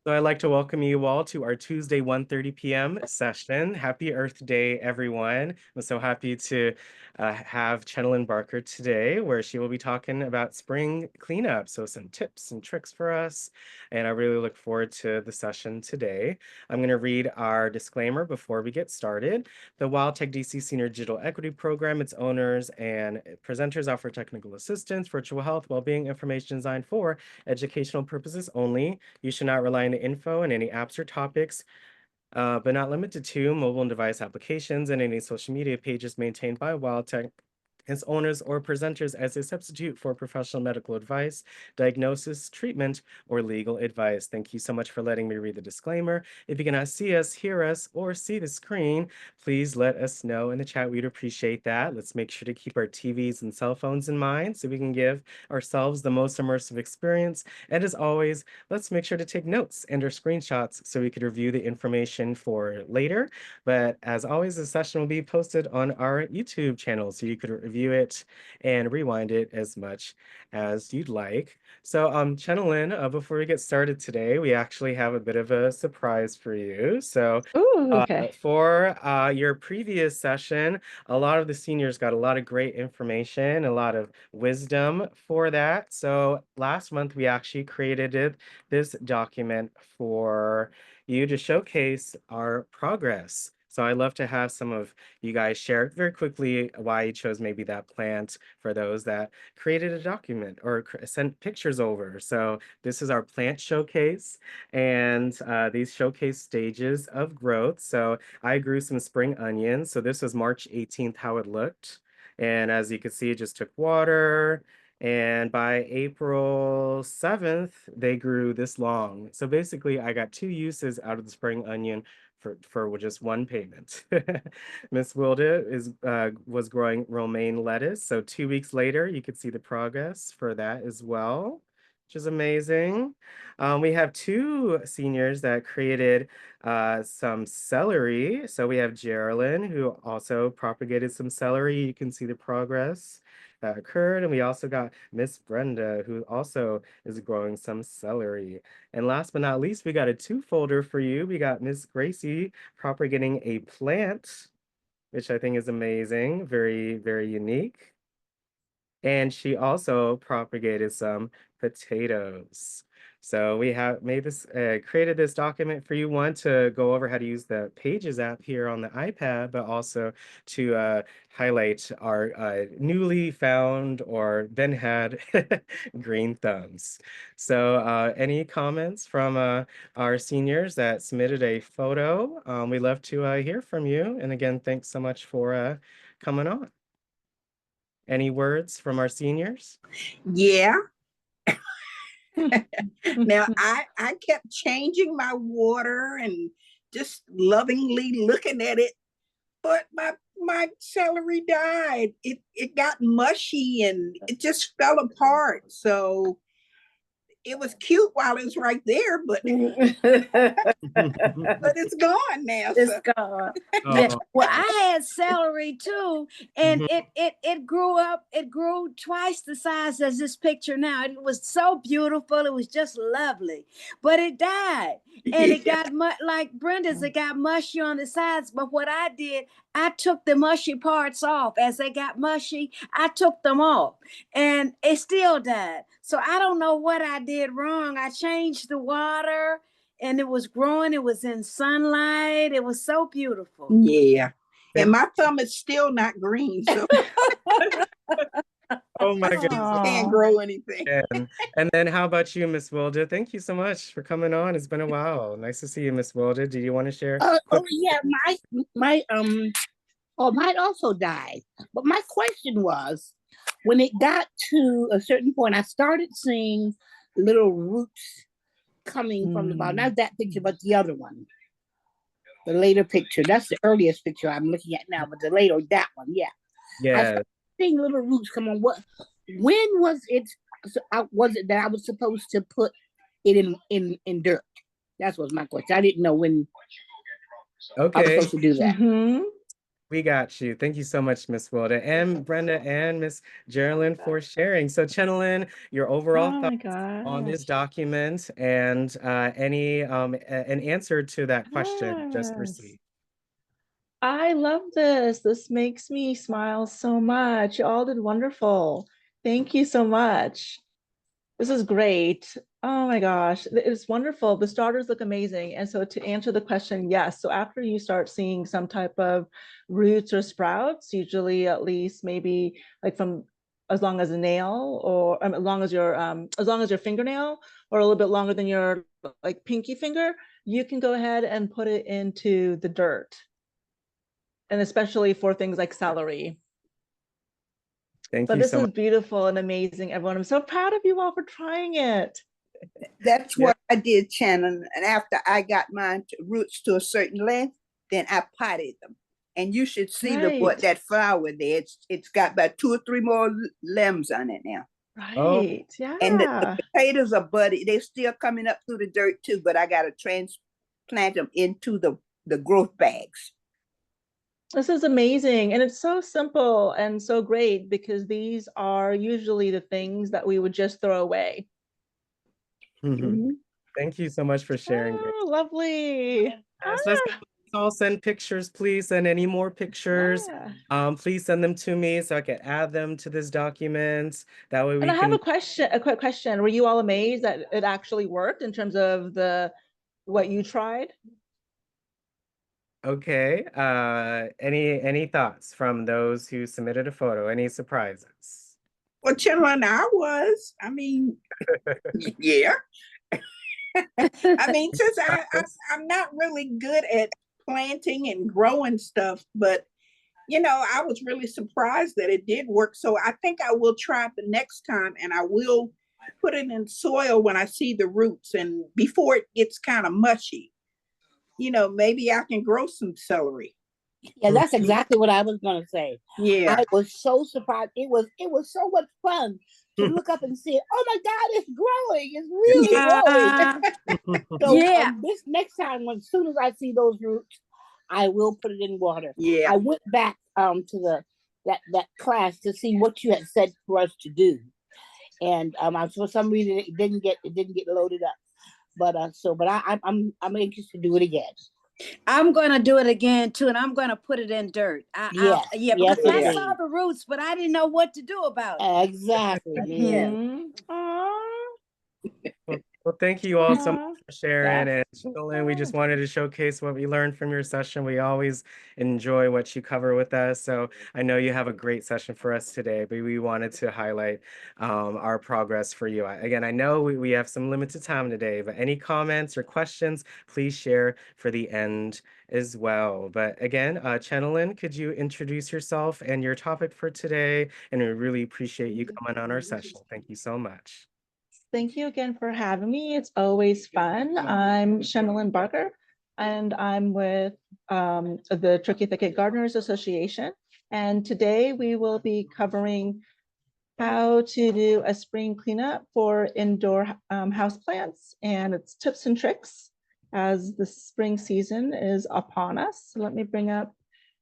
So I'd like to welcome you all to our Tuesday 1:30 p.m. session. Happy Earth Day, everyone. I'm so happy to have Chenelyn Barker today, where she will be talking about spring cleanup. So some tips and tricks for us. And I really look forward to the session today. I'm going to read our disclaimer before we get started. The WildTech DC Senior Digital Equity Program, its owners and presenters offer technical assistance, virtual health, well-being information designed for educational purposes only. You should not rely on the info and any apps or topics, but not limited to mobile and device applications and any social media pages maintained by WildTech, its owners, or presenters as a substitute for professional medical advice, diagnosis, treatment, or legal advice. Thank you so much for letting me read the disclaimer. If you cannot see us, hear us, or see the screen, please let us know in the chat. We'd appreciate that. Let's make sure to keep our TVs and cell phones in mind so we can give ourselves the most immersive experience. And as always, let's make sure to take notes and or screenshots so we could review the information for later. But as always, the session will be posted on our YouTube channel, so you could review it and rewind it as much as you'd like. So, Chenelyn, before we get started today, we actually have a bit of a surprise for you. So, Ooh, okay. for your previous session, a lot of the seniors got a lot of great information, a lot of wisdom for that. So last month we actually created this document for you to showcase our progress. So I'd love to have some of you guys share very quickly why you chose maybe that plant for those that created a document or sent pictures over. So this is our plant showcase and these showcase stages of growth. So I grew some spring onions. So this was March 18th, how it looked. And as you can see, it just took water. And by April 7th, they grew this long. So basically, I got 2 uses out of the spring onion for just one payment. Miss Wilda was growing romaine lettuce. So 2 weeks later, you could see the progress for that as well, which is amazing. We have 2 seniors that created some celery. So we have Geraldine, who also propagated some celery. You can see the progress that occurred. And we also got Miss Brenda, who also is growing some celery. And last but not least, we got a 2-folder for you. We got Miss Gracie propagating a plant, which I think is amazing, very, very unique. And she also propagated some potatoes. So we have created this document for you, one, to go over how to use the Pages app here on the iPad, but also to highlight our newly found or then had green thumbs. So any comments from our seniors that submitted a photo? We'd love to hear from you. And again, thanks so much for coming on. Any words from our seniors? Yeah. Now I kept changing my water and just lovingly looking at it, but my celery died. It got mushy and it just fell apart. So it was cute while it was right there, but it's gone now. It's So. gone. Yeah. Oh, Well, I had celery too, and it grew up. It grew twice the size as this picture now. It was so beautiful. It was just lovely, but it died, and it got like Brenda's. It got mushy on the sides. But what I did, I took the mushy parts off. As they got mushy, I took them off, and it still died. So I don't know what I did wrong. I changed the water and it was growing. It was in sunlight. It was so beautiful. Yeah. And my thumb is still not green. So oh my goodness. Can't grow anything. And then how about you, Miss Wilda? Thank you so much for coming on. It's been a while. Nice to see you, Miss Wilda. Do you want to share? Yeah, mine also died. But my question was, when it got to a certain point, I started seeing little roots coming from the bottom. Not that picture, but the other one. The later picture. That's the earliest picture I'm looking at now, but the later, that one, yeah. Yeah. I started seeing little roots come on. When was it that I was supposed to put it in dirt? That was my question. I didn't know when I was Okay. supposed to do that. We got you. Thank you so much, Miss Wilda and Brenda and Miss Geraldine for sharing. So, Chenelyn, your overall Oh my thoughts on this gosh. document and any an answer to that question just Yes. received. I love this. This makes me smile so much. You all did wonderful. Thank you so much. This is great. Oh my gosh, it's wonderful. The starters look amazing. And so to answer the question, yes. So after you start seeing some type of roots or sprouts, usually at least maybe like from as long as a nail or as long as your fingernail or a little bit longer than your like pinky finger, you can go ahead and put it into the dirt. And especially for things like celery. Thank But you this so is much. beautiful and amazing, everyone. I'm so proud of you all for trying it. That's Yeah. what I did, Shannon. And after I got mine roots to a certain length, then I potted them. And you should see the what Right. that flower there. It's got about 2 or 3 more limbs on it now. Oh, Right. And the Yeah. potatoes are budding. They're still coming up through the dirt too, but I gotta transplant them into the growth bags. This is amazing. And it's so simple and so great because these are usually the things that we would just throw away. mhm. Mhm. Thank you so much for sharing. Oh, lovely. Yes, let's Ah, all send pictures, please. Send any more pictures. yeah. Please send them to me so I can add them to this document. That way And we I have can. a quick question. Were you all amazed that it actually worked in terms of the what you tried? Okay. Any thoughts from those who submitted a photo? Any surprises? Well, Chenelyn, I was. I mean, yeah. I mean, since I'm not really good at planting and growing stuff, but I was really surprised that it did work. So I think I will try it the next time, and I will put it in soil when I see the roots and before it gets kind of mushy. Maybe I can grow some celery. Yeah, that's exactly what I was gonna say. Yeah. I was so surprised. It was so much fun to look up and see, oh my God, it's growing. It's really growing. So Yeah. this next time, as soon as I see those roots, I will put it in water. Yeah. I went back to that class to see what you had said for us to do, and for some reason it didn't get loaded up. But I'm anxious to do it again. I'm gonna do it again too, and I'm gonna put it in dirt. Yes, Yeah, yes, because I Yeah. saw indeed. the roots, but I didn't know what to do about it. Exactly, me Yeah. either. Mhm. Aw, Well, thank you all so much aw. for sharing. Yes. And Sheila, we just wanted to showcase what we learned from your session. We always enjoy what you cover with us. So I know you have a great session for us today, but we wanted to highlight our progress for you. Again, I know we have some limited time today, but any comments or questions, please share for the end as well. But again, Chenelyn, could you introduce yourself and your topic for today? And we really appreciate you coming on our session. Thank you so much. Thank you again for having me. It's always fun. I'm Chenelyn Barker, and I'm with the Turkey Thicket Gardeners Association. And today we will be covering how to do a spring cleanup for indoor houseplants and its tips and tricks as the spring season is upon us. So let me bring up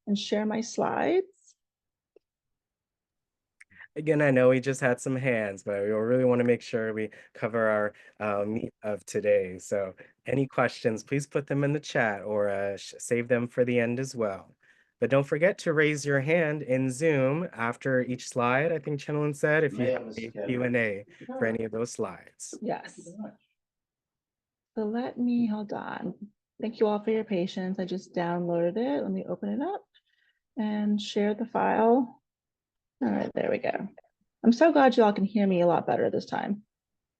and share my slides. Again, I know we just had some hands, but we really want to make sure we cover our meat of today. So any questions, please put them in the chat or save them for the end as well. But don't forget to raise your hand in Zoom after each slide. I think Chenelyn said if you have a Q&A for any of those slides. Yes. So let me, hold on. Thank you all for your patience. I just downloaded it. Let me open it up and share the file. All right, there we go. I'm so glad you all can hear me a lot better this time.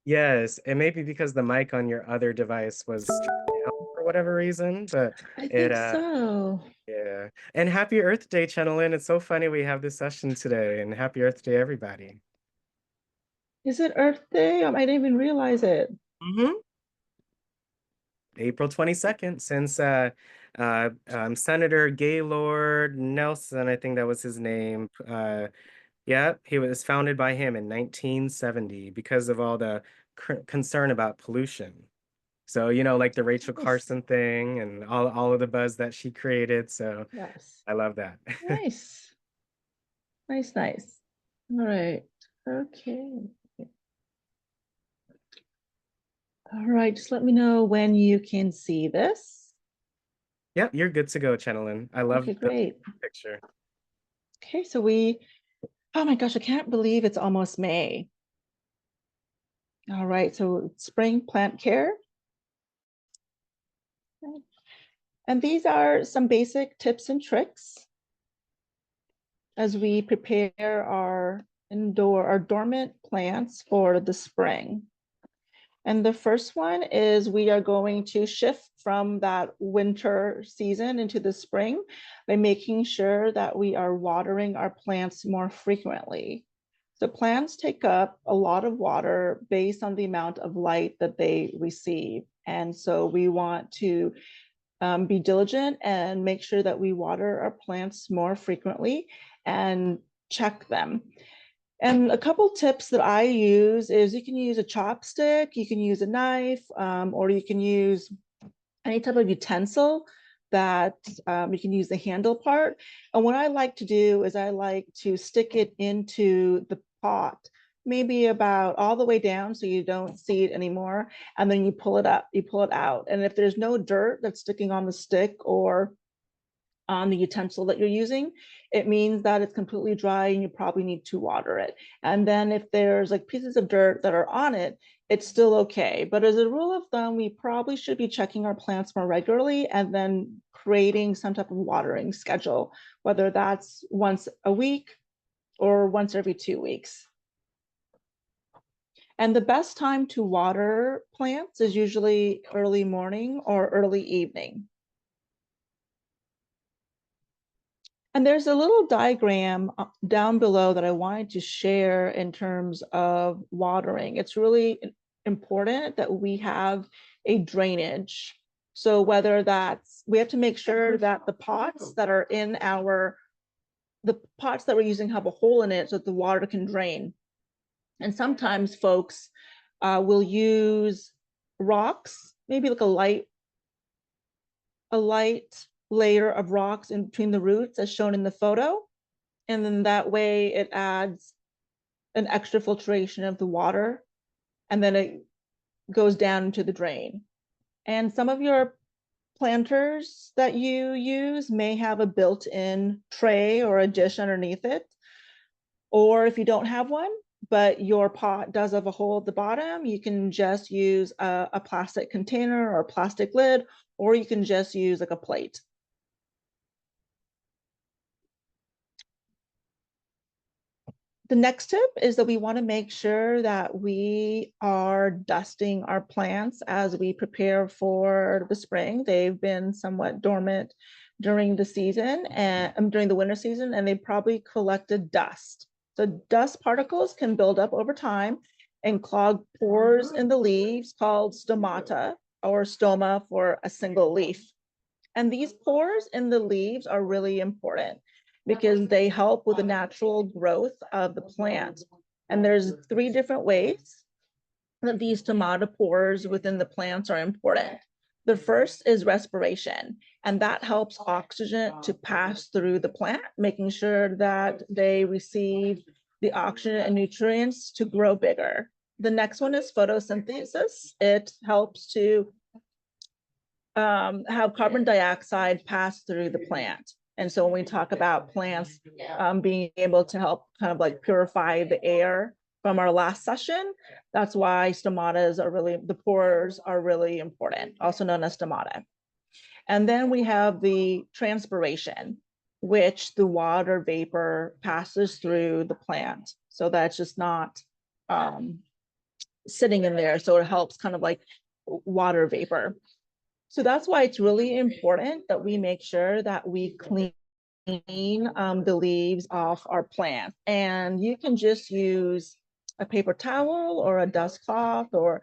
Yes, it may be because the mic on your other device was turned down for whatever reason, but I it think so. yeah. And happy Earth Day, Chenelyn. It's so funny we have this session today, and happy Earth Day, everybody. Is it Earth Day? I didn't even realize it. April 22nd, since Senator Gaylord Nelson, I think that was his name. Yeah, he was founded by him in 1970 because of all the concern about pollution. So, you know, like the Rachel Nice. Carson thing and all of the buzz that she created. So Yes. I love that. Nice. Nice, nice. All right. Okay. All right. Just let me know when you can see this. Yep, you're good to go, Chenelyn. I love Okay, the great. picture. Okay, so oh my gosh, I can't believe it's almost May. All right, so spring plant care. And these are some basic tips and tricks as we prepare our dormant plants for the spring. And the first one is we are going to shift from that winter season into the spring by making sure that we are watering our plants more frequently. So plants take up a lot of water based on the amount of light that they receive. And so we want to be diligent and make sure that we water our plants more frequently and check them. And a couple tips that I use is you can use a chopstick, you can use a knife, or you can use any type of utensil that you can use the handle part. And what I like to do is I like to stick it into the pot, maybe about all the way down so you don't see it anymore. And then you pull it up, you pull it out. And if there's no dirt that's sticking on the stick or on the utensil that you're using, it means that it's completely dry and you probably need to water it. And then if there's like pieces of dirt that are on it, it's still okay. But as a rule of thumb, we probably should be checking our plants more regularly and then creating some type of watering schedule, whether that's once a week or once every 2 weeks. And the best time to water plants is usually early morning or early evening. And there's a little diagram down below that I wanted to share in terms of watering. It's really important that we have a drainage. So whether we have to make sure that the pots that are in the pots that we're using have a hole in it so that the water can drain. And sometimes folks will use rocks, maybe like a light layer of rocks in between the roots as shown in the photo. And then that way it adds an extra filtration of the water and then it goes down into the drain. And some of your planters that you use may have a built-in tray or a dish underneath it. Or if you don't have one, but your pot does have a hole at the bottom, you can just use a plastic container or a plastic lid, or you can just use like a plate. The next tip is that we want to make sure that we are dusting our plants as we prepare for the spring. They've been somewhat dormant during the season and during the winter season, and they probably collected dust. So dust particles can build up over time and clog pores in the leaves called stomata or stoma for a single leaf. And these pores in the leaves are really important because they help with the natural growth of the plant. And there's 3 different ways that these stomata pores within the plants are important. The first is respiration, and that helps oxygen to pass through the plant, making sure that they receive the oxygen and nutrients to grow bigger. The next one is photosynthesis. It helps to have carbon dioxide pass through the plant. And so when we talk about plants being able to help kind of like purify the air from our last session, that's why the pores are really important, also known as stomata. And then we have the transpiration, which the water vapor passes through the plant. So that's just not sitting in there. So it helps kind of like water vapor. So that's why it's really important that we make sure that we clean the leaves off our plant. And you can just use a paper towel or a dust cloth or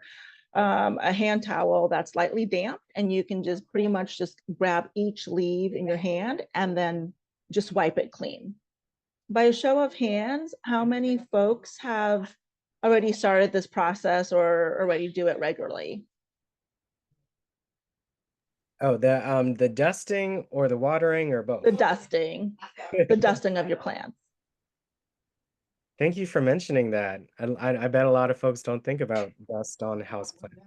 a hand towel that's lightly damp, and you can just pretty much just grab each leaf in your hand and then just wipe it clean. By a show of hands, how many folks have already started this process or already do it regularly? Oh, the dusting or the watering or both? The dusting, the dusting of your plants. Thank you for mentioning that. I bet a lot of folks don't think about dust on houseplants.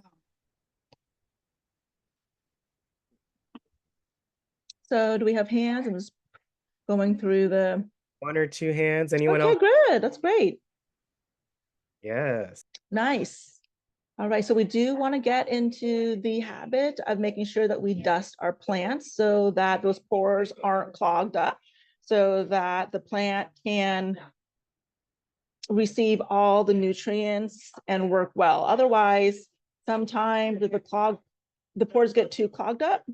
So do we have hands? I'm just going through the. One or two hands. Anyone Okay, else? good. That's great. Yes. Nice. All right, so we do want to get into the habit of making sure that we dust our plants so that those pores aren't clogged up, so that the plant can receive all the nutrients and work well. Otherwise, sometimes if the pores get too clogged up,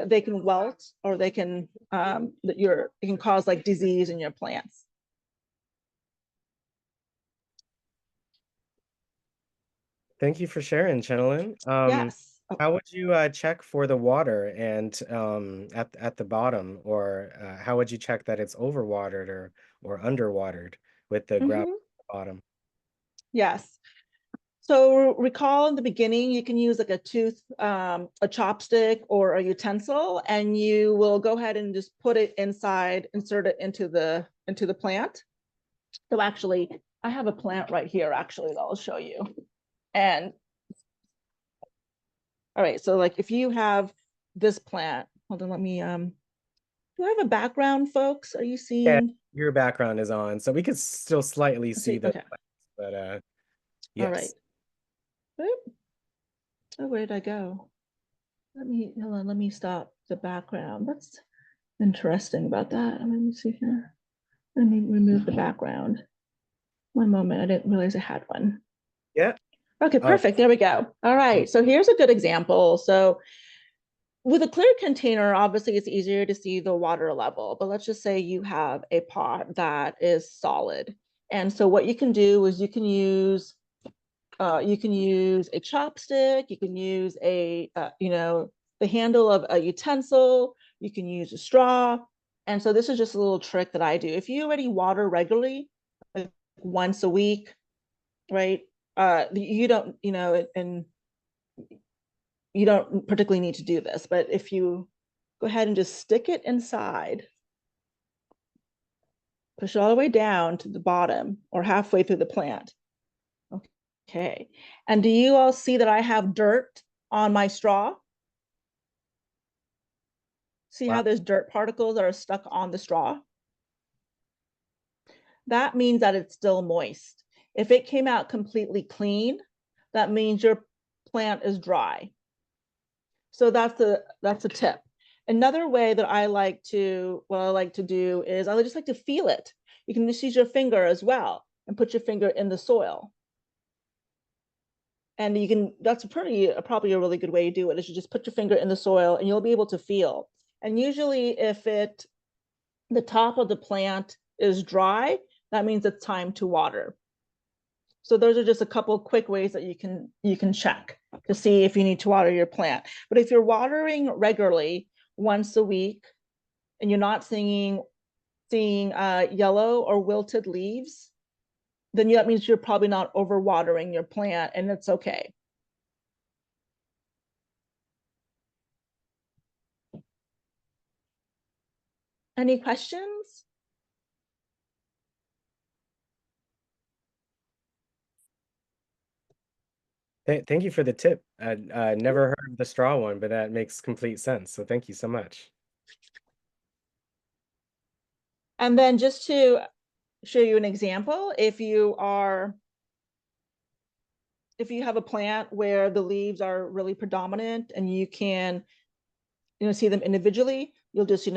they can wilt, or they can it can cause like disease in your plants. Thank you for sharing, Chenelyn. Yes. Oh, How would you check for the water and at the bottom, or how would you check that it's overwatered or underwatered with the gravel mhm. at the bottom? Yes. So recall in the beginning, you can use like a a chopstick or a utensil, and you will go ahead and just put it inside, insert it into the plant. So actually, I have a plant right here actually that I'll show you. And all right, so like if you have this plant, hold on, let me do I have a background, folks? Are you Yeah, seeing? your background is on, so we could still slightly see the Okay. plants, but All right. yes. Oop. Oh, where did I go? Hold on, let me stop the background. That's interesting about that. Let me see here. Let me remove the background. One moment, I didn't realize I had one. Yeah. Okay, Oh, perfect. There we go. All right, so here's a good example. So with a clear container, obviously it's easier to see the water level, but let's just say you have a pot that is solid. And so what you can do is you can use a chopstick, you can use the handle of a utensil, you can use a straw. And so this is just a little trick that I do. If you already water regularly, like once a week, right? You don't, and you don't particularly need to do this, but if you go ahead and just stick it inside, push it all the way down to the bottom or halfway through the plant. Okay. And do you all see that I have dirt on my straw? See wow. how there's dirt particles that are stuck on the straw? That means that it's still moist. If it came out completely clean, that means your plant is dry. So that's a tip. Another way that what I like to do is I just like to feel it. You can just use your finger as well and put your finger in the soil. And that's probably a really good way to do it, is you just put your finger in the soil and you'll be able to feel. And usually if the top of the plant is dry, that means it's time to water. So those are just a couple of quick ways that you can check to see if you need to water your plant. But if you're watering regularly once a week and you're not seeing yellow or wilted leaves, then that means you're probably not overwatering your plant, and it's okay. Any questions? Thank you for the tip. I never heard of the straw one, but that makes complete sense. So thank you so much. And then just to show you an example, if you have a plant where the leaves are really predominant and you can see them individually, you'll just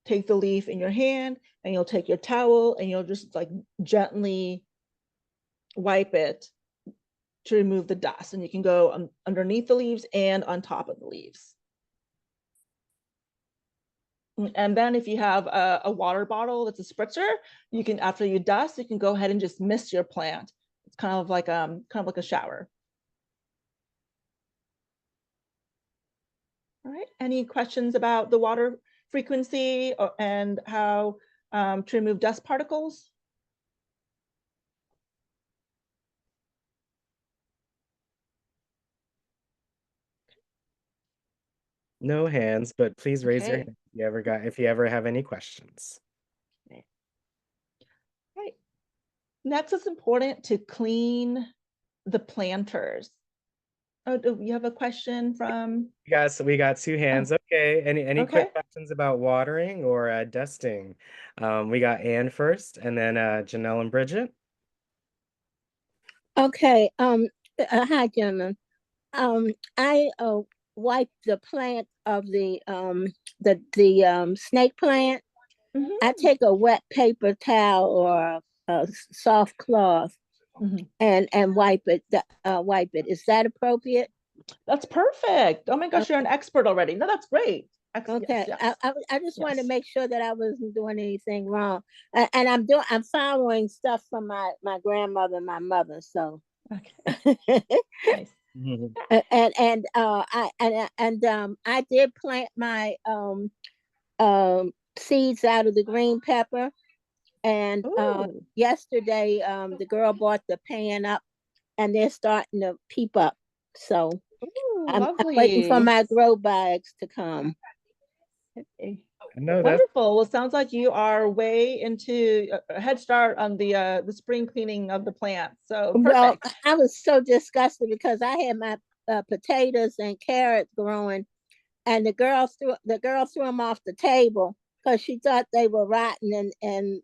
take the leaf in your hand and you'll take your towel and you'll just like gently wipe it to remove the dust, and you can go underneath the leaves and on top of the leaves. And then if you have a water bottle that's a spritzer, you can, after you dust, you can go ahead and just mist your plant. It's kind of like a shower. All right. Any questions about the water frequency and how to remove dust particles? No hands, but please raise your Okay. hand if you ever have any questions. Right. Next, it's important to clean the planters. Oh, do you have a question from? We got two Oh, hands. Okay. Any okay. quick questions about watering or dusting? We got Ann first, and then Janelle and Bridget. Okay. Hi, gentlemen. I wipe the plant of the snake plant. I Mhm. take a wet paper towel or a soft cloth Mhm. and wipe it. Wipe it. Is that appropriate? That's perfect. Oh my gosh, you're an expert already. No, that's great. Okay. Yes, I just wanted to yes. make sure that I wasn't doing anything wrong, and I'm following stuff from my grandmother and my mother. So. Okay, nice. Mhm. I did plant my seeds out of the green pepper, and Ooh, yesterday the girl bought the pan up, and they're starting to peep up. So ooh, I'm waiting for lovely. my grow bags to come. Okay. No, that's Wonderful. Well, sounds like you are way into a head start on the spring cleaning of the plants. So Well, perfect. I was so disgusted because I had my potatoes and carrots growing, and the girl threw them off the table because she thought they were rotten and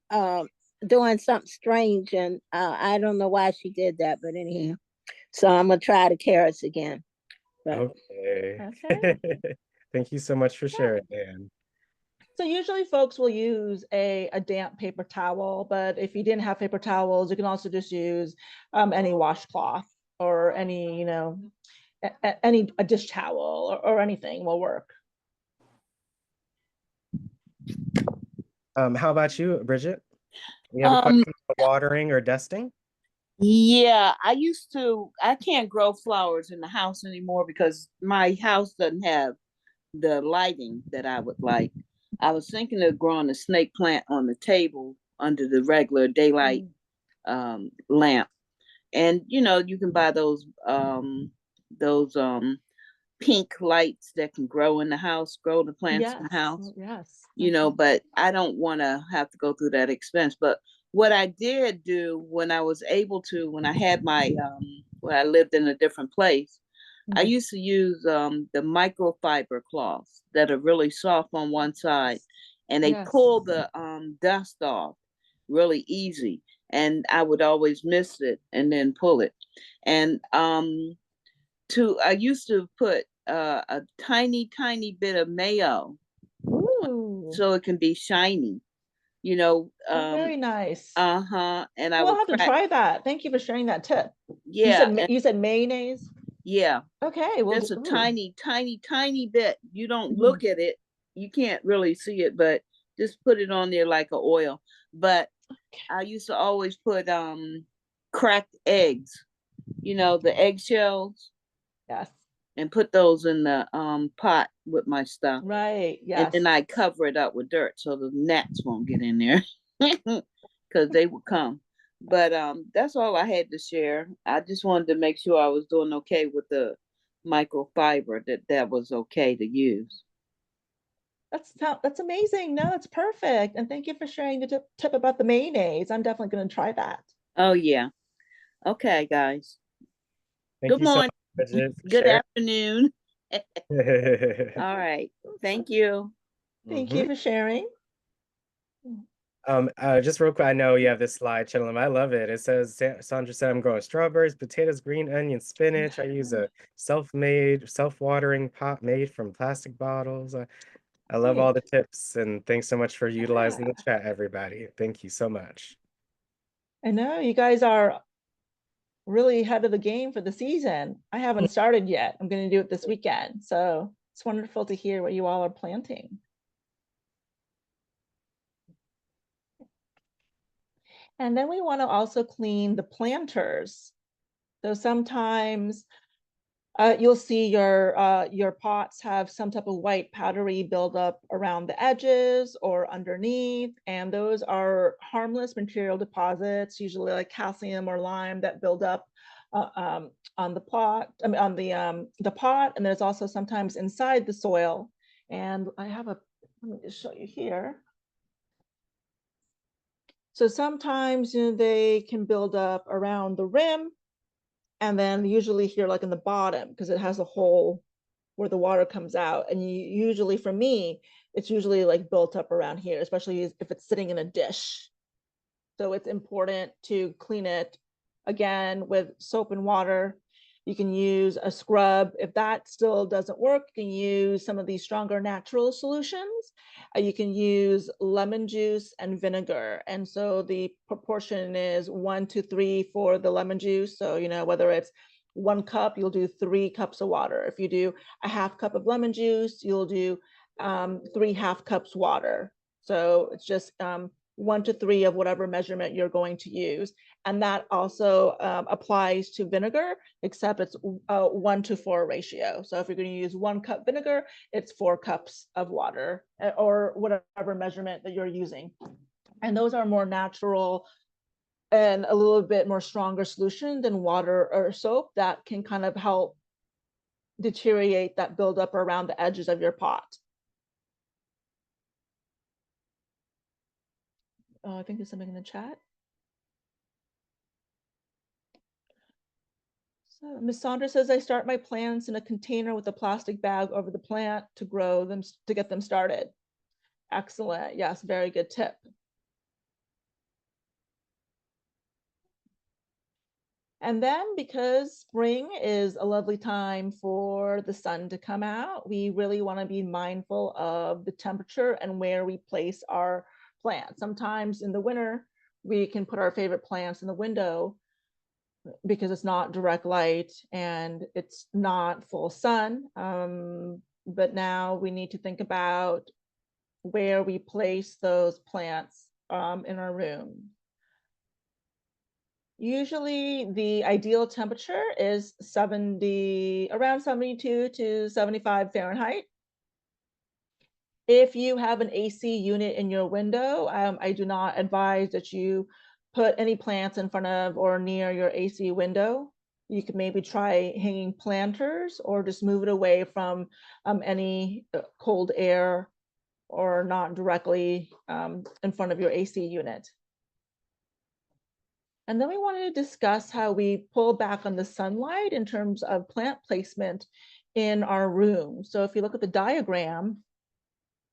doing something strange, and I don't know why she did that, but anyhow, so I'm gonna try the carrots again. But okay. Okay. Thank you so much for Yeah. sharing, Ann. So usually folks will use a damp paper towel, but if you didn't have paper towels, you can also just use any washcloth or any, any a dish towel or anything will work. How about you, Bridget? You have a Um, question about watering or dusting? yeah, I can't grow flowers in the house anymore because my house doesn't have the lighting that I would like. I was thinking of growing a snake plant on the table under the regular daylight Mm. lamp. And you can buy those pink lights that can grow in the house, grow the plants in Yes, the house. yes. But I don't want to have to go through that expense. But what I did do when I was able to, when I had my, when I lived in a different place, I Mhm. used to use the microfiber cloths that are really soft on one side, and they Yes. pull the dust off really easy. And I would always miss it and then pull it. And I used to put a tiny, tiny bit of mayo Ooh, so it can be shiny. You know, oh, um, very nice. and I We'll would have to crack. try that. Thank you for sharing that tip. You Yeah, said and you said mayonnaise. yeah, Okay, well, just a ooh. tiny, tiny, tiny bit. You don't Mhm. look at it, you can't really see it, but just put it on there like a oil. But I used to always put cracked eggs, the eggshells, Yes. and put those in the pot with my stuff. Right. And Yes. then I cover it up with dirt so the gnats won't get in there because they will come. But that's all I had to share. I just wanted to make sure I was doing okay with the microfiber, that was okay to use. That's amazing. No, that's perfect. And thank you for sharing the tip about the mayonnaise. I'm definitely going to try that. Oh yeah. Okay, guys. Thank Good you so morning. much, Bridget, for Good sharing. afternoon. All right. Thank you. Thank you Mhm. for sharing. Just real quick, I know you have this slide, Chenelyn. I love it. It says Sandra said I'm growing strawberries, potatoes, green onions, spinach. I use a self-made, self-watering pot made from plastic bottles. I love all Right. the tips, and thanks so much for utilizing the Yeah. chat, everybody. Thank you so much. I know you guys are really ahead of the game for the season. I haven't started yet. I'm going to do it this weekend. So it's wonderful to hear what you all are planting. And then we want to also clean the planters. So sometimes you'll see your pots have some type of white powdery buildup around the edges or underneath, and those are harmless material deposits, usually like calcium or lime that build up on the pot, I mean, on the pot, and there's also sometimes inside the soil. And I have let me just show you here. So sometimes, you know, they can build up around the rim, and then usually here, like in the bottom, because it has a hole where the water comes out. And usually, for me, it's usually like built up around here, especially if it's sitting in a dish. So it's important to clean it again with soap and water. You can use a scrub. If that still doesn't work, you can use some of these stronger natural solutions. You can use lemon juice and vinegar. And so the proportion is 1 to 3 for the lemon juice. So, you know, whether it's 1 cup, you'll do 3 cups of water. If you do a half cup of lemon juice, you'll do 3 half cups water. So it's just 1 to 3 of whatever measurement you're going to use. And that also applies to vinegar, except it's a 1 to 4 ratio. So if you're going to use 1 cup vinegar, it's 4 cups of water, or whatever measurement that you're using. And those are more natural and a little bit more stronger solution than water or soap that can kind of help deteriorate that buildup around the edges of your pot. I think there's something in the chat. So Ms. Saunders says, I start my plants in a container with a plastic bag over the plant to grow them, to get them started. Excellent. Yes, very good tip. And then, because spring is a lovely time for the sun to come out, we really want to be mindful of the temperature and where we place our plants. Sometimes in the winter, we can put our favorite plants in the window because it's not direct light and it's not full sun. But now we need to think about where we place those plants in our room. Usually the ideal temperature is around 72 to 75 Fahrenheit. If you have an AC unit in your window, I do not advise that you put any plants in front of or near your AC window. You could maybe try hanging planters or just move it away from any cold air, or not directly in front of your AC unit. And then we wanted to discuss how we pull back on the sunlight in terms of plant placement in our room. So if you look at the diagram,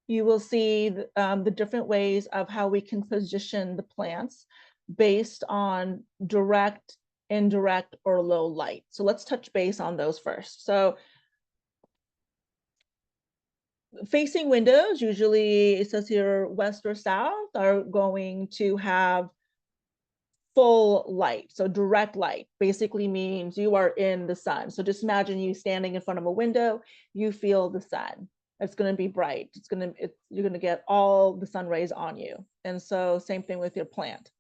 you will see the different ways of how we can position the plants based on direct, indirect, or low light. So let's touch base on those first. So facing windows, usually it says here west or south, are going to have full light. So direct light basically means you are in the sun. So just imagine you standing in front of a window, you feel the sun. It's going to be bright. You're going to get all the sun rays on you. And so same thing with your plant.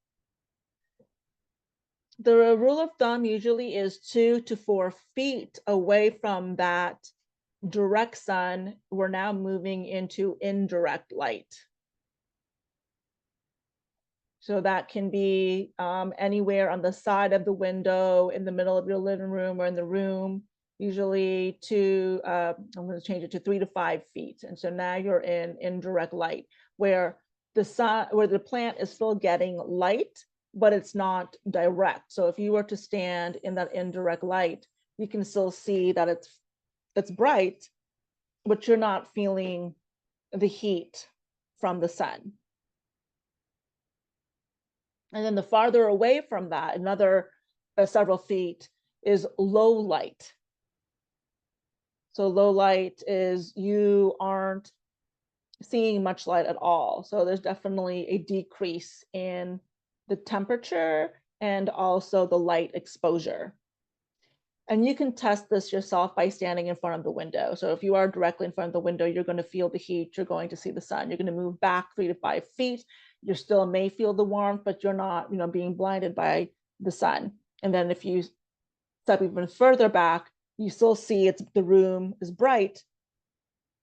The rule of thumb usually is 2 to 4 feet away from that direct sun. We're now moving into indirect light. So that can be anywhere on the side of the window, in the middle of your living room, or in the room, usually I'm going to change it to 3 to 5 feet. And so now you're in indirect light, where the plant is still getting light, but it's not direct. So if you were to stand in that indirect light, you can still see that it's bright, but you're not feeling the heat from the sun. And then the farther away from that, another several feet, is low light. So low light is you aren't seeing much light at all. So there's definitely a decrease in the temperature and also the light exposure. And you can test this yourself by standing in front of the window. So if you are directly in front of the window, you're going to feel the heat, you're going to see the sun, you're going to move back 3 to 5 feet. You still may feel the warmth, but you're not, being blinded by the sun. And then if you step even further back, you still see the room is bright,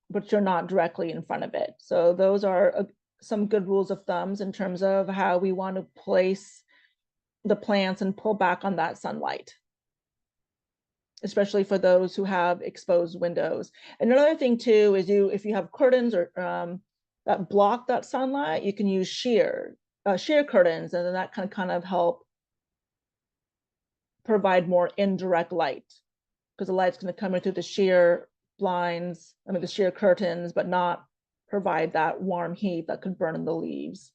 but you're not directly in front of it. So those are some good rules of thumbs in terms of how we want to place the plants and pull back on that sunlight. especially for those who have exposed windows. And another thing too is if you have curtains or that block that sunlight, you can use sheer curtains, and then that can kind of help provide more indirect light, because the light's going to come in through the sheer blinds, the sheer curtains, but not provide that warm heat that could burn in the leaves.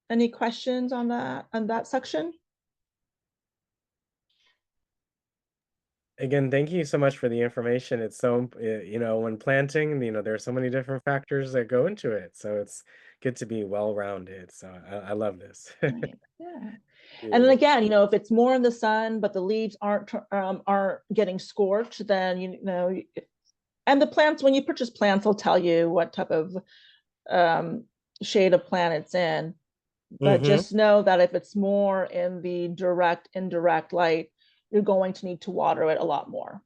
Any questions on that section? Again, thank you so much for the information. It's so, when planting, there are so many different factors that go into it. So it's good to be well-rounded. So I love this. Right. Yeah. And then again, if it's more in the sun, but the leaves aren't getting scorched, then, and the plants, when you purchase plants, they'll tell you what type of shade of plant it's in. But just know that if it's more in the indirect light, you're going to need to water it a lot more.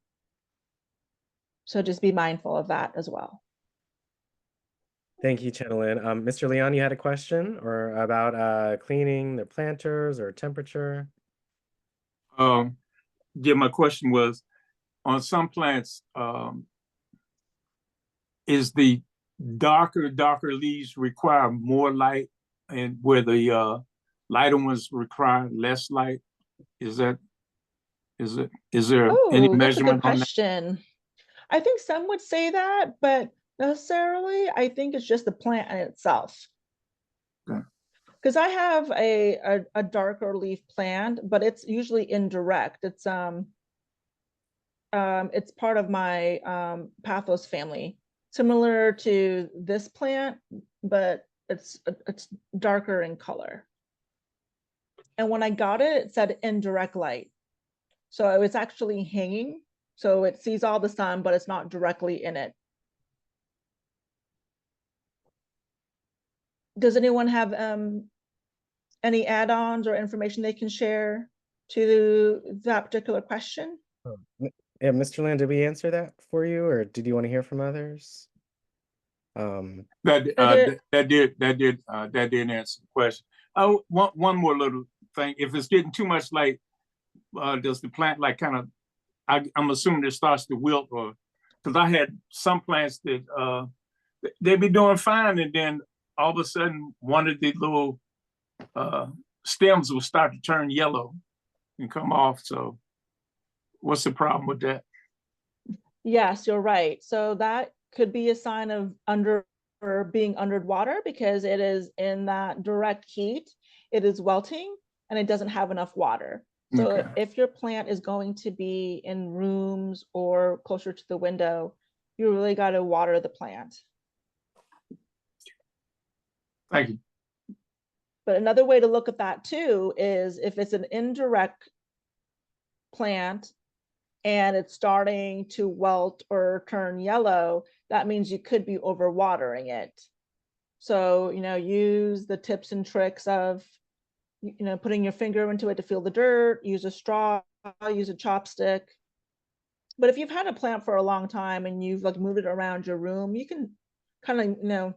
So just be mindful of that as well. Thank you, Chenelyn. Mr. Leon, you had a question or about cleaning the planters or temperature? Yeah, my question was, on some plants, is the darker leaves require more light, and where the lighter ones require less light? Is there any Oh, that's a good measurement on that? question. I think some would say that, but necessarily, I think it's just the plant in itself. Okay. Because I have a darker leaf plant, but it's usually indirect. It's part of my Pathos family, similar to this plant, but it's darker in color. And when I got it, it said indirect light. So it's actually hanging. So it sees all the sun, but it's not directly in it. Does anyone have any add-ons or information they can share to that particular question? Yeah, Mr. Land, did we answer that for you, or did you want to hear from others? That did answer the question. Oh, one more little thing. If it's getting too much light, does the plant I'm assuming it starts to wilt, or because I had some plants that they'd be doing fine, and then all of a sudden one of the little stems will start to turn yellow and come off. So what's the problem with that? Yes, you're right. So that could be a sign of being underwater, because it is in that direct heat, it is welting and it doesn't have enough water. So Okay. if your plant is going to be in rooms or closer to the window, you really got to water the plant. Thank you. But another way to look at that too is if it's an indirect plant and it's starting to wilt or turn yellow, that means you could be overwatering it. So, use the tips and tricks of, putting your finger into it to feel the dirt, use a straw, use a chopstick. But if you've had a plant for a long time and you've moved it around your room, you can kind of,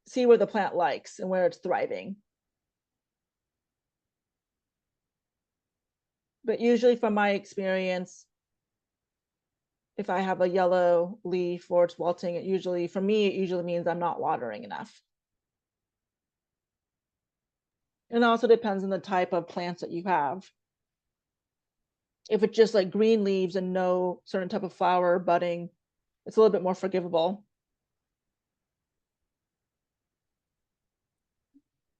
see where the plant likes and where it's thriving. But usually from my experience, if I have a yellow leaf or it's wilting, it usually means I'm not watering enough. And it also depends on the type of plants that you have. If it's just like green leaves and no certain type of flower budding, it's a little bit more forgivable.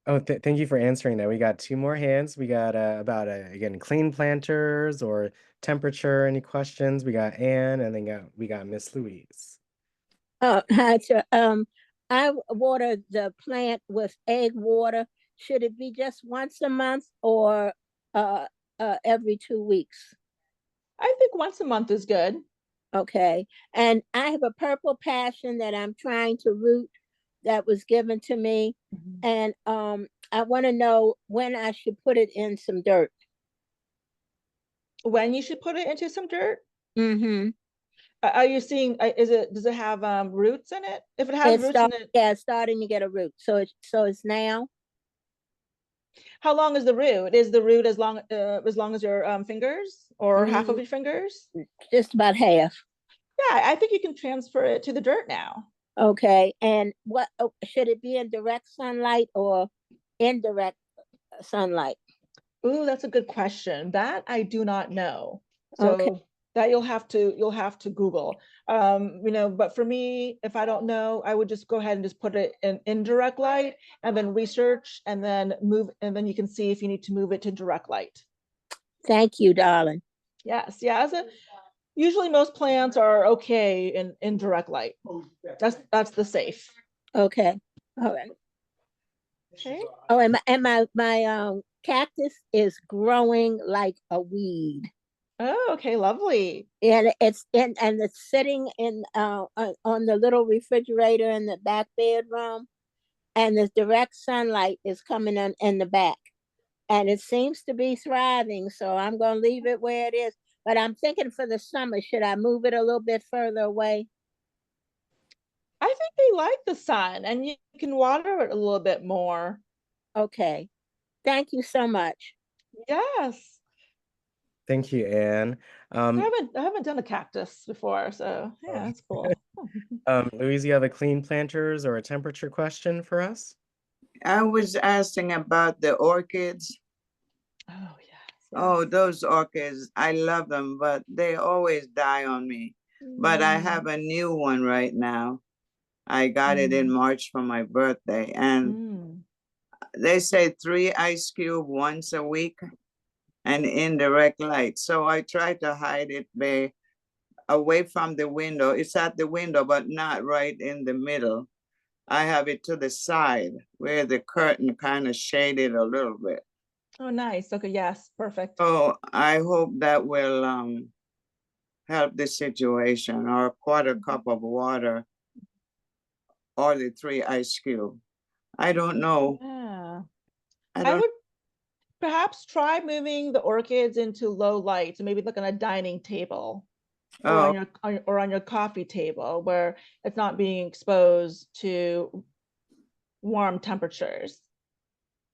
Oh, thank you for answering that. We got two more hands. We got about again, clean planters or temperature. Any questions? We got Anne, and then we got Miss Louise. Hi, sir. I water the plant with egg water. Should it be just once a month or every 2 weeks? I think once a month is good. Okay. And I have a purple passion that I'm trying to root that was given to me. And I want to know when I should put it in some dirt. When you should put it into some dirt? Mm-hmm. Are you seeing, does it have roots in it? If it has roots in it. Yeah, it's starting to get a root. So it's now. How long is the root? Is the root as long as your fingers, or half of your fingers? Just about half. Yeah, I think you can transfer it to the dirt now. Okay. And what should it be in direct sunlight or indirect sunlight? Ooh, that's a good question. That I do not know. Okay. So that you'll have to Google. But for me, if I don't know, I would just go ahead and just put it in indirect light and then research and then move, and then you can see if you need to move it to direct light. Thank you, darling. Yes, yeah. Usually most plants are okay in indirect light. That's the safe. Okay. All right. Okay. Oh, and my cactus is growing like a weed. Oh, okay, lovely. And it's sitting in on the little refrigerator in the back bedroom, and the direct sunlight is coming in the back, and it seems to be thriving. So I'm gonna leave it where it is. But I'm thinking for the summer, should I move it a little bit further away? I think they like the sun, and you can water it a little bit more. Okay. Thank you so much. Yes. Thank you, Anne. I haven't done a cactus before, so yeah, that's cool. Louise, you have a clean planters or a temperature question for us? I was asking about the orchids. Oh, yes. Oh, those orchids, I love them, but they always die on me. But I have a new one right now. I got it in March for my birthday, and they say 3 ice cubes once a week and indirect light. So I try to hide it away from the window. It's at the window, but not right in the middle. I have it to the side where the curtain kind of shaded a little bit. Oh, nice. Okay, yes, perfect. So I hope that will help the situation, or a quarter cup of water or the 3 ice cube. I don't know. Yeah. I would perhaps try moving the orchids into low light, so maybe like on a dining table or on your coffee table where it's not being exposed to warm temperatures.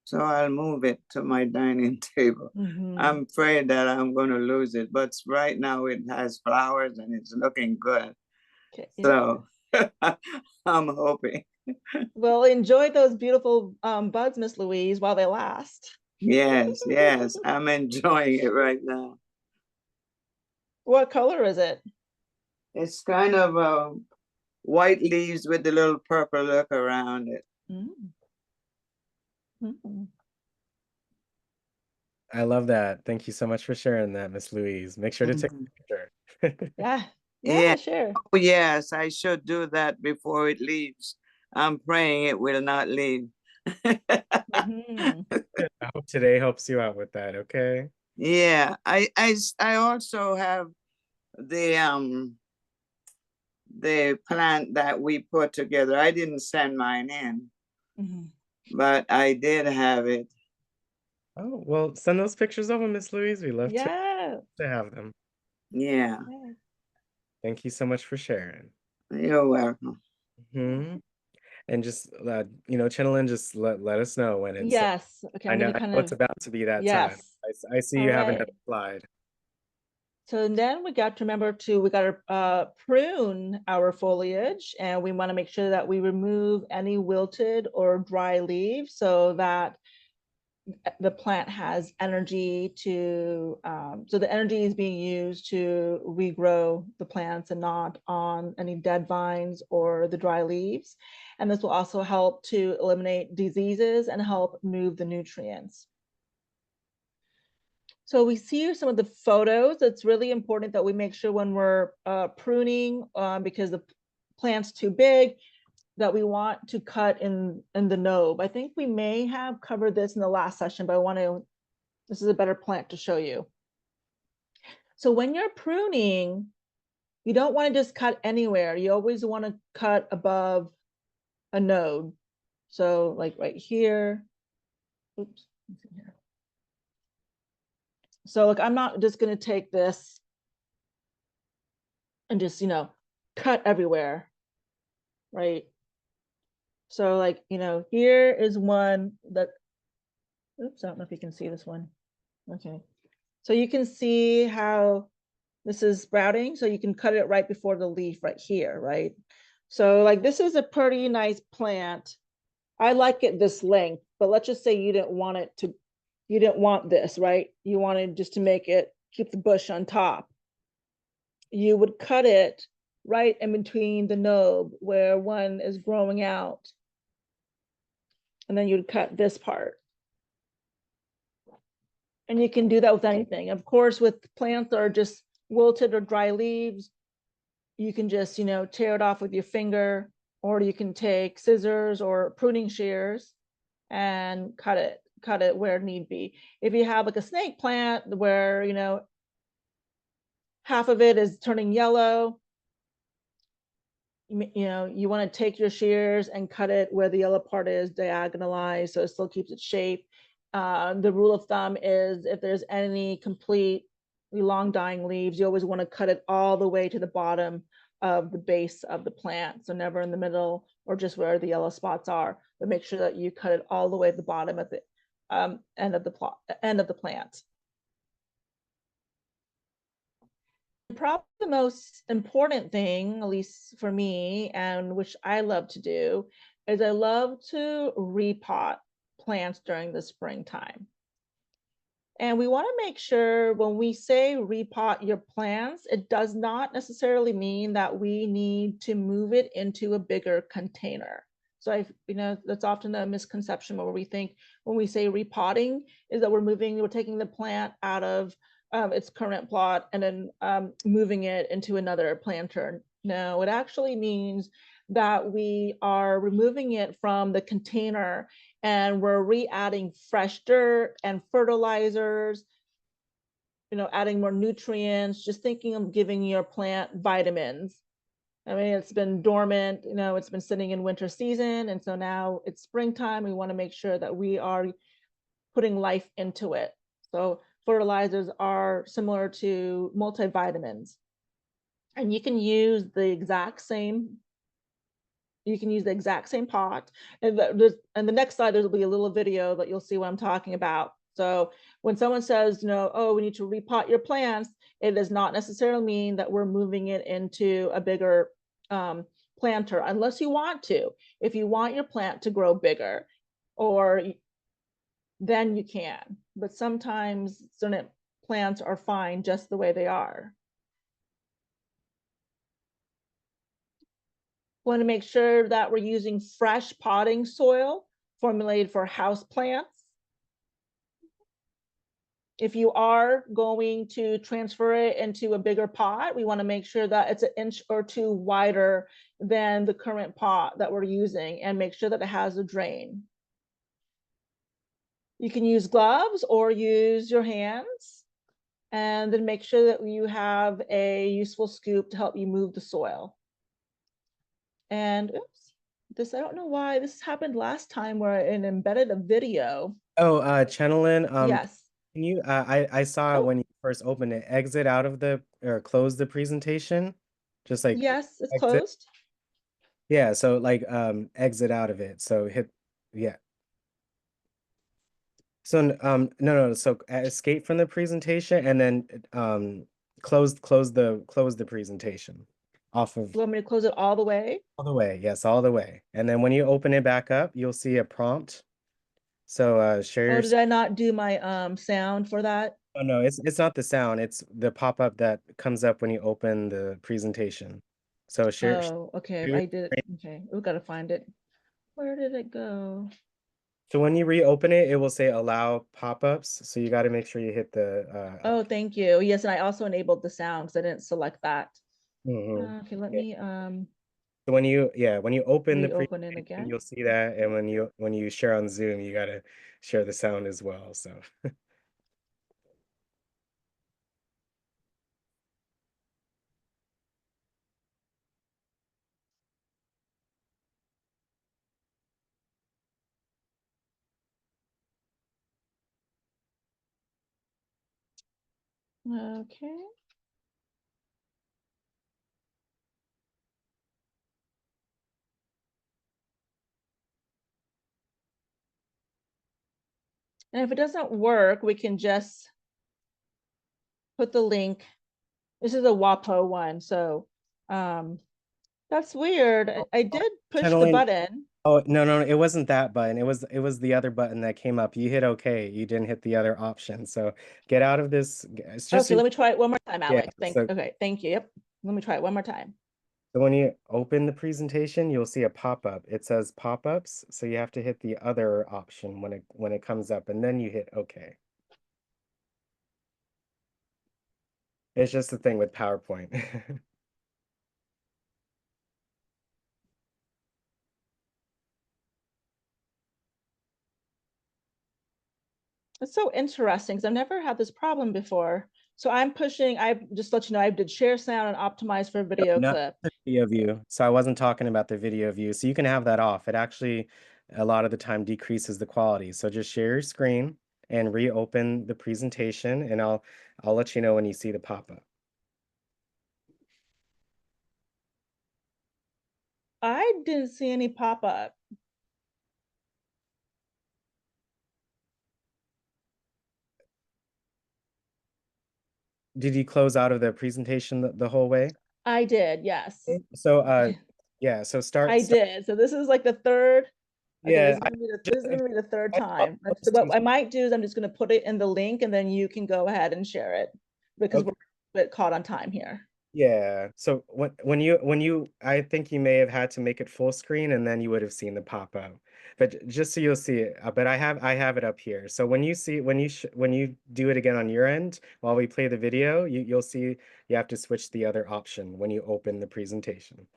So I'll move it to my dining table. I'm afraid that I'm going to lose it, but right now it has flowers and it's looking good. Okay. So I'm hoping. Well, enjoy those beautiful buds, Miss Louise, while they last. Yes, yes, I'm enjoying it right now. What color is it? It's kind of white leaves with the little purple look around it. I love that. Thank you so much for sharing that, Miss Louise. Make sure to take a picture. Yeah, sure. Oh, yes, I should do that before it leaves. I'm praying it will not leave. I hope today helps you out with that, okay? Yeah, I also have the plant that we put together. I didn't send mine in, but I did have it. Oh, well, send those pictures over, Miss Louise. We love to have them. Yeah. Thank you so much for sharing. You're welcome. And just Chenelyn, just let us know when it's Okay, I know it's about to be that time. I see you have another slide. So then we got to remember we got to prune our foliage, and we want to make sure that we remove any wilted or dry leaves so that the plant has energy so the energy is being used to regrow the plants and not on any dead vines or the dry leaves. And this will also help to eliminate diseases and help move the nutrients. So we see some of the photos. It's really important that we make sure when we're pruning, because the plant's too big, that we want to cut in the knob. I think we may have covered this in the last session, but this is a better plant to show you. So when you're pruning, you don't want to just cut anywhere. You always want to cut above a node. So like right here. Oops. So look, I'm not just going to take this and just, cut everywhere, right? So like, here is one that Oops, I don't know if you can see this one. Okay. So you can see how this is sprouting. So you can cut it right before the leaf right here, right? So like this is a pretty nice plant. I like it this length, but let's just say you didn't want this, right? You wanted just to make it, keep the bush on top. You would cut it right in between the knob where one is growing out. And then you'd cut this part. And you can do that with anything. Of course, with plants that are just wilted or dry leaves, you can just, tear it off with your finger, or you can take scissors or pruning shears and cut it where need be. If you have like a snake plant where, half of it is turning yellow, you want to take your shears and cut it where the yellow part is diagonalized so it still keeps its shape. The rule of thumb is if there's any completely long dying leaves, you always want to cut it all the way to the bottom of the base of the plant. So never in the middle or just where the yellow spots are, but make sure that you cut it all the way at the bottom at the end of the plant. Probably the most important thing, at least for me, and which I love to do, is I love to repot plants during the springtime. And we want to make sure when we say repot your plants, it does not necessarily mean that we need to move it into a bigger container. So that's often a misconception where we think when we say repotting is that we're taking the plant out of its current plot and then moving it into another planter. No, it actually means that we are removing it from the container and we're re-adding fresh dirt and fertilizers, adding more nutrients, just thinking of giving your plant vitamins. I mean, it's been dormant, it's been sitting in winter season. And so now it's springtime. We want to make sure that we are putting life into it. So fertilizers are similar to multivitamins. And you can use the exact same pot. And the next slide, there'll be a little video that you'll see what I'm talking about. So when someone says, oh, we need to repot your plants, it does not necessarily mean that we're moving it into a bigger planter, unless you want to. If you want your plant to grow bigger, then you can. But sometimes certain plants are fine just the way they are. Want to make sure that we're using fresh potting soil formulated for house plants. If you are going to transfer it into a bigger pot, we want to make sure that it's 1 inch or 2 wider than the current pot that we're using and make sure that it has a drain. You can use gloves or use your hands, and then make sure that you have a useful scoop to help you move the soil. And oops, I don't know why this happened last time where it embedded a video. Oh, Chenelyn, Yes. can you, I saw it when you first opened it, exit out of or close the presentation, just like Yes, it's exit. closed. Yeah, so like exit out of it. So yeah. So no, so escape from the presentation and then close the presentation off of You want me to close it all the way? all the way. Yes, all the way. And then when you open it back up, you'll see a prompt. So share Oh, your did I not do my sound for that? Oh no, it's not the sound, it's the pop-up that comes up when you open the presentation. So share Oh, okay. your I did it. Okay. We gotta find it. Where did it go? So when you reopen it, it will say allow pop-ups. So you got to make sure you hit the Oh, thank you. Yes, and I also enabled the sound because I didn't select that. mhm. Okay, let Yeah. me So when you open the reopen it presentation, again. you'll see that, and when you share on Zoom, you got to share the sound as well. So Okay. And if it doesn't work, we can just put the link. This is a WAPO one, so that's weird. I did push the Chenelyn, button. oh, no, it wasn't that button. It was the other button that came up. You hit OK. You didn't hit the other option. So get out of this. It's just Okay, let me try it one more time, yeah. Alex. Okay, thank you. Yep. Let me try it one more time. So when you open the presentation, you'll see a pop-up. It says pop-ups, so you have to hit the other option when it comes up, and then you hit OK. It's just the thing with PowerPoint. It's so interesting because I've never had this problem before. So I just let you know, I did share sound and optimize for video Not clip. the video view. So I wasn't talking about the video view. So you can have that off. It actually, a lot of the time, decreases the quality. So just share your screen and reopen the presentation, and I'll let you know when you see the pop-up. I didn't see any pop-up. Did you close out of the presentation the whole way? I did, yes. So yeah, so I did. So this is like the third. Okay, yeah, this is gonna be the third time. So what I might do is I'm just gonna put it in the link, and then you can go ahead and share it because we're a bit caught on time here. yeah. So when you I think you may have had to make it full screen, and then you would have seen the pop-up. But just so you'll see it, but I have it up here. So when you do it again on your end while we play the video, you'll see you have to switch the other option when you open the presentation.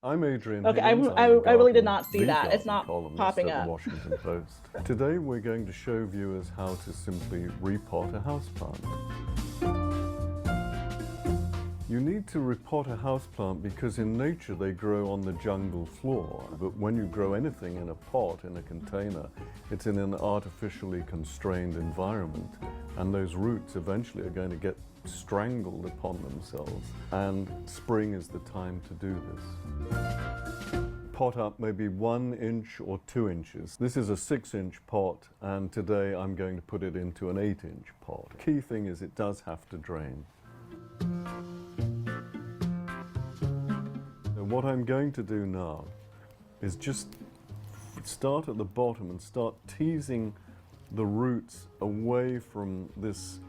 I'm Adrian. Okay, Higgins. I really did not see that. It's not columnist popping at up. The Washington Post. Today we're going to show viewers how to simply repot a houseplant. You need to repot a houseplant because in nature they grow on the jungle floor. But when you grow anything in a pot, in a container, it's in an artificially constrained environment. And those roots eventually are going to get strangled upon themselves. And spring is the time to do this. Pot up maybe 1 inch or 2 inches. This is a 6-inch pot, and today I'm going to put it into an 8-inch pot. Key thing is it does have to drain. What I'm going to do now is just start at the bottom and start teasing the roots away from this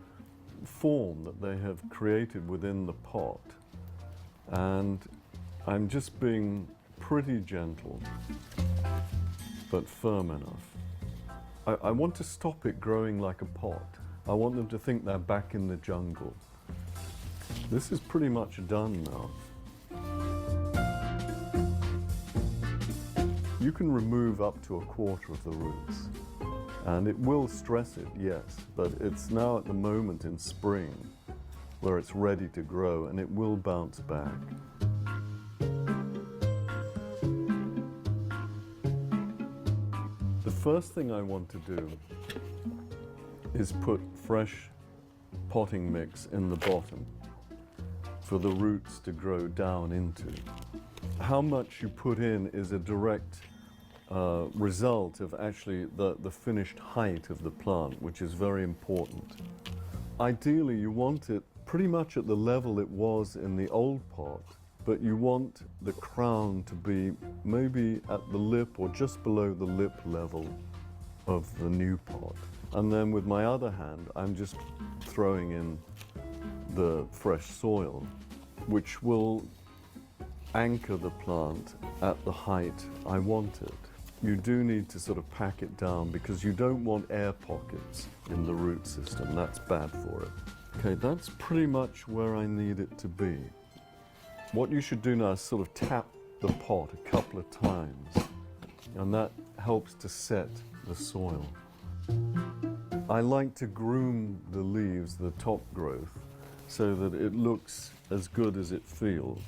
form that they have created within the pot. And I'm just being pretty gentle, but firm enough. I want to stop it growing like a pot. I want them to think they're back in the jungle. This is pretty much done now. You can remove up to 1/4 of the roots, and it will stress it, yes, but it's now at the moment in spring where it's ready to grow, and it will bounce back. The first thing I want to do is put fresh potting mix in the bottom for the roots to grow down into. How much you put in is a direct result of actually the finished height of the plant, which is very important. Ideally, you want it pretty much at the level it was in the old pot, but you want the crown to be maybe at the lip or just below the lip level of the new pot. And then with my other hand, I'm just throwing in the fresh soil, which will anchor the plant at the height I want it. You do need to sort of pack it down because you don't want air pockets in the root system. That's bad for it. Okay, that's pretty much where I need it to be. What you should do now is sort of tap the pot a couple of times, and that helps to set the soil. I like to groom the leaves, the top growth, so that it looks as good as it feels.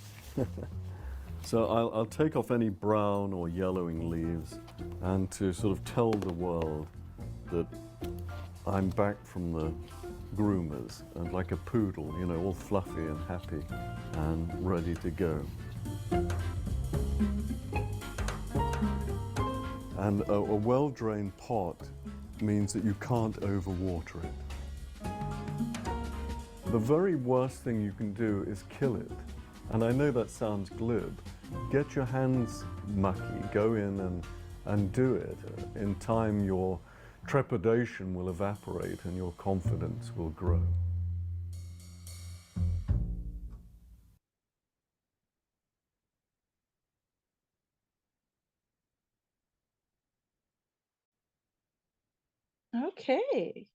So I'll take off any brown or yellowing leaves, and to sort of tell the world that I'm back from the groomers and like a poodle, you know, all fluffy and happy and ready to go. And a well-drained pot means that you can't overwater it. The very worst thing you can do is kill it. And I know that sounds glib. Get your hands mucky, go in and do it. In time, your trepidation will evaporate and your confidence will grow. Okay.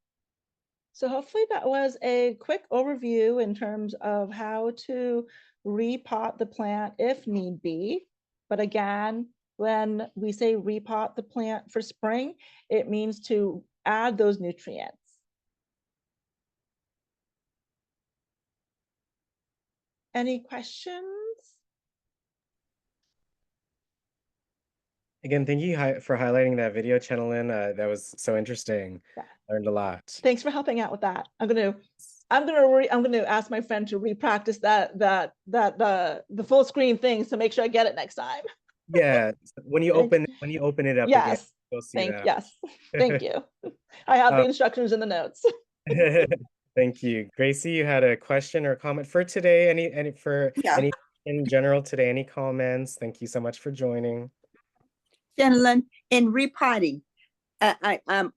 So hopefully that was a quick overview in terms of how to repot the plant if need be. But again, when we say repot the plant for spring, it means to add those nutrients. Any questions? Again, thank you for highlighting that video, Chenelyn. That was so interesting. Yeah. Learned a lot. Thanks for helping out with that. I'm gonna ask my friend to repractice the full screen things to make sure I get it next time. Yeah, when you open it up again, Yes. you'll see that. Yes. Thank you. I have the instructions in the notes. Thank you. Gracie, you had a question or comment for today? Any in general today, any comments? Thank you so much for joining. Chenelyn, in repotting, I'm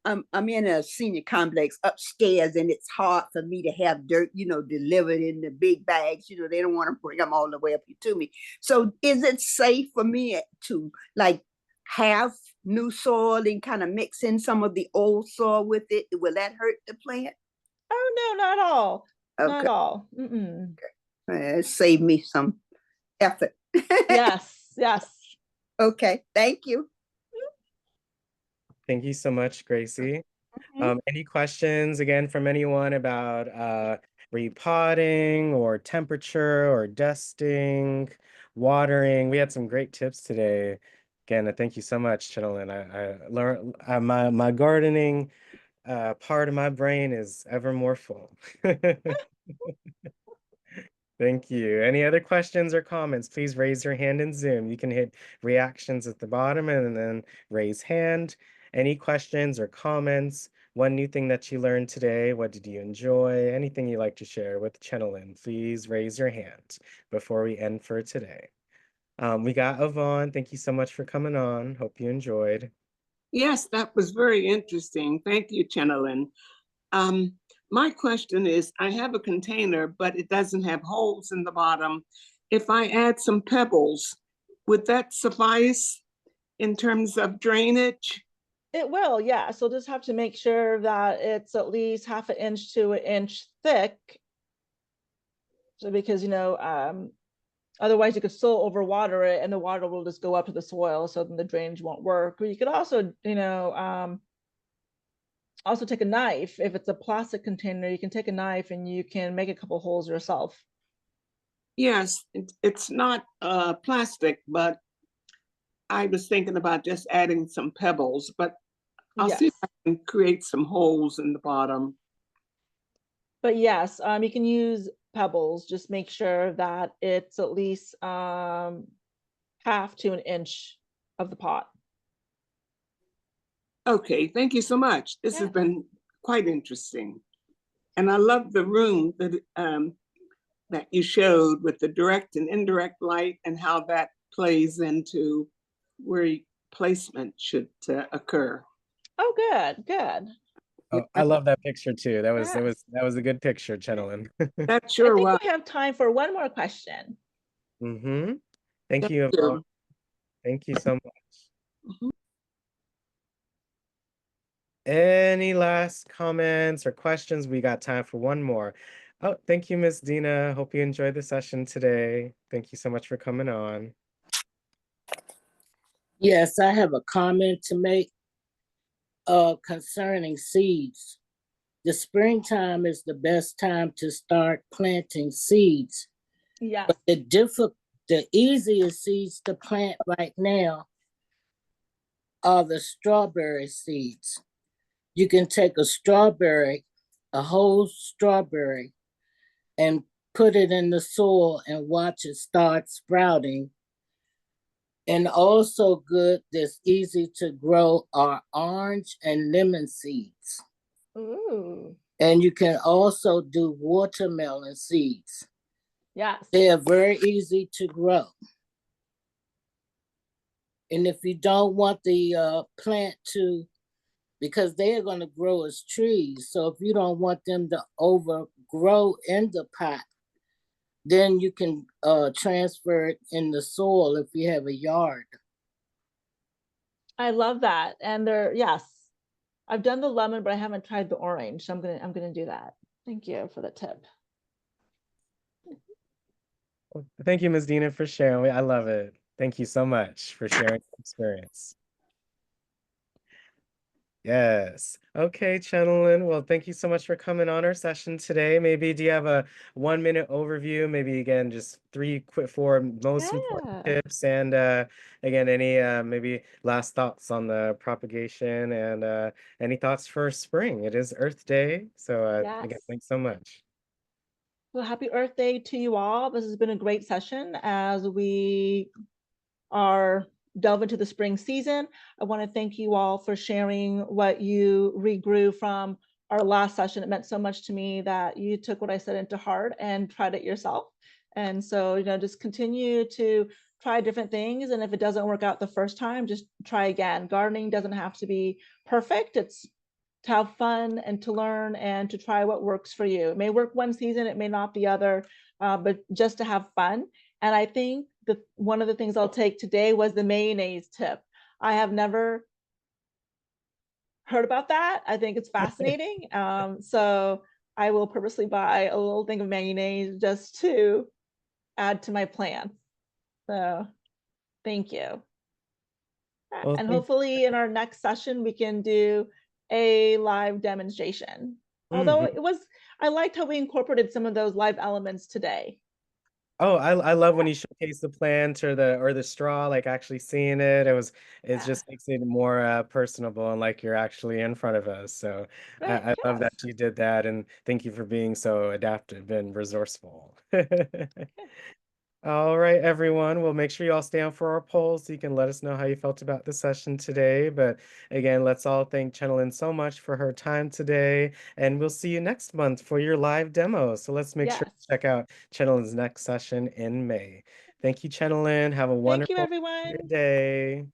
in a senior complex upstairs, and it's hard for me to have dirt, delivered in the big bags. They don't want to bring them all the way up here to me. So is it safe for me to have new soil and kind of mix in some of the old soil with it? Will that hurt the plant? Oh, no, not at all. Okay. Not at all. Mm-mm. It saved me some effort. Yes. Okay, thank you. Thank you so much, Gracie. Any questions again from anyone about repotting or temperature or dusting, watering? We had some great tips today. Again, thank you so much, Chenelyn. I learned my gardening part of my brain is ever more full. Thank you. Any other questions or comments? Please raise your hand in Zoom. You can hit reactions at the bottom and then raise hand. Any questions or comments? One new thing that you learned today? What did you enjoy? Anything you'd like to share with Chenelyn? Please raise your hand before we end for today. We got Yvonne. Thank you so much for coming on. Hope you enjoyed. Yes, that was very interesting. Thank you, Chenelyn. My question is, I have a container, but it doesn't have holes in the bottom. If I add some pebbles, would that suffice in terms of drainage? It will, yeah. So just have to make sure that it's at least 1/2 inch to 1 inch thick. So because, otherwise you could still overwater it and the water will just go up to the soil, so then the drainage won't work. But you could also, also take a knife. If it's a plastic container, you can take a knife and you can make a couple holes yourself. Yes, it's not plastic, but I was thinking about just adding some pebbles, but I'll see if I can create some holes in the bottom. But yes, you can use pebbles. Just make sure that it's at least 1/2 to 1 inch of the pot. Okay, thank you so much. This has been quite interesting. And I love the room that you showed with the direct and indirect light and how that plays into where placement should occur. Oh, good. Oh, I love that picture too. That was a good picture, Chenelyn. That sure was. I think we have time for one more question. Thank you, Yvonne. Thank you so much. Any last comments or questions? We got time for one more. Oh, thank you, Miss Dina. Hope you enjoyed the session today. Thank you so much for coming on. Yes, I have a comment to make concerning seeds. The springtime is the best time to start planting seeds. Yeah. But the easiest seeds to plant right now are the strawberry seeds. You can take a whole strawberry, and put it in the soil and watch it start sprouting. And also good that's easy to grow are orange and lemon seeds. Ooh. And you can also do watermelon seeds. Yes. They are very easy to grow. And if you don't want the plant to, because they are going to grow as trees, so if you don't want them to overgrow in the pot, then you can transfer it in the soil if you have a yard. I love that. And yes, I've done the lemon, but I haven't tried the orange. So I'm gonna do that. Thank you for the tip. Thank you, Ms. Dina, for sharing. I love it. Thank you so much for sharing your experience. Yes. Okay, Chenelyn. Well, thank you so much for coming on our session today. Maybe do you have a 1-minute overview? Maybe again, just four most important tips, and again, any maybe last thoughts on the propagation, and any thoughts for spring? It is Earth Day, so again, Yes. thanks so much. Well, happy Earth Day to you all. This has been a great session as we are delve into the spring season. I want to thank you all for sharing what you regrew from our last session. It meant so much to me that you took what I said into heart and tried it yourself. And so, just continue to try different things. And if it doesn't work out the first time, just try again. Gardening doesn't have to be perfect. It's to have fun and to learn and to try what works for you. It may work one season, it may not the other, but just to have fun. And I think one of the things I'll take today was the mayonnaise tip. I have never heard about that. I think it's fascinating. So I will purposely buy a little thing of mayonnaise just to add to my plan. So thank you. Well, and hopefully in our next session, we can do a live demonstration. Although I liked how we incorporated some of those live elements today. Oh, I love when you showcase the plant or the straw, like actually seeing it. It just makes it more personable and like you're actually in front of us. So I love that you did that, and thank you for being so adaptive and resourceful. All right, everyone. Well, make sure you all stay on for our polls so you can let us know how you felt about the session today. But again, let's all thank Chenelyn so much for her time today. And we'll see you next month for your live demo. So let's make sure to check out Chenelyn's next session in May. Thank you, Chenelyn. Have a Thank you, wonderful everyone. day.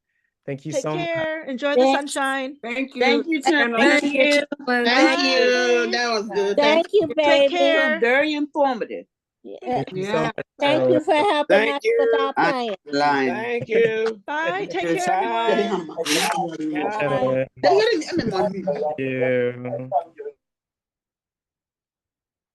Thank you Take so much. care. Enjoy the sunshine. Thank you. Thank you, Chenelyn. Thank Thank you. you. Thank you. That was good. Thank you, Take baby. care. Very informative. Thank you so much. Thank you for helping Thank us you. with our plan. Thank you. Bye. Take Good care, time. everyone. Chenelyn. Thank you.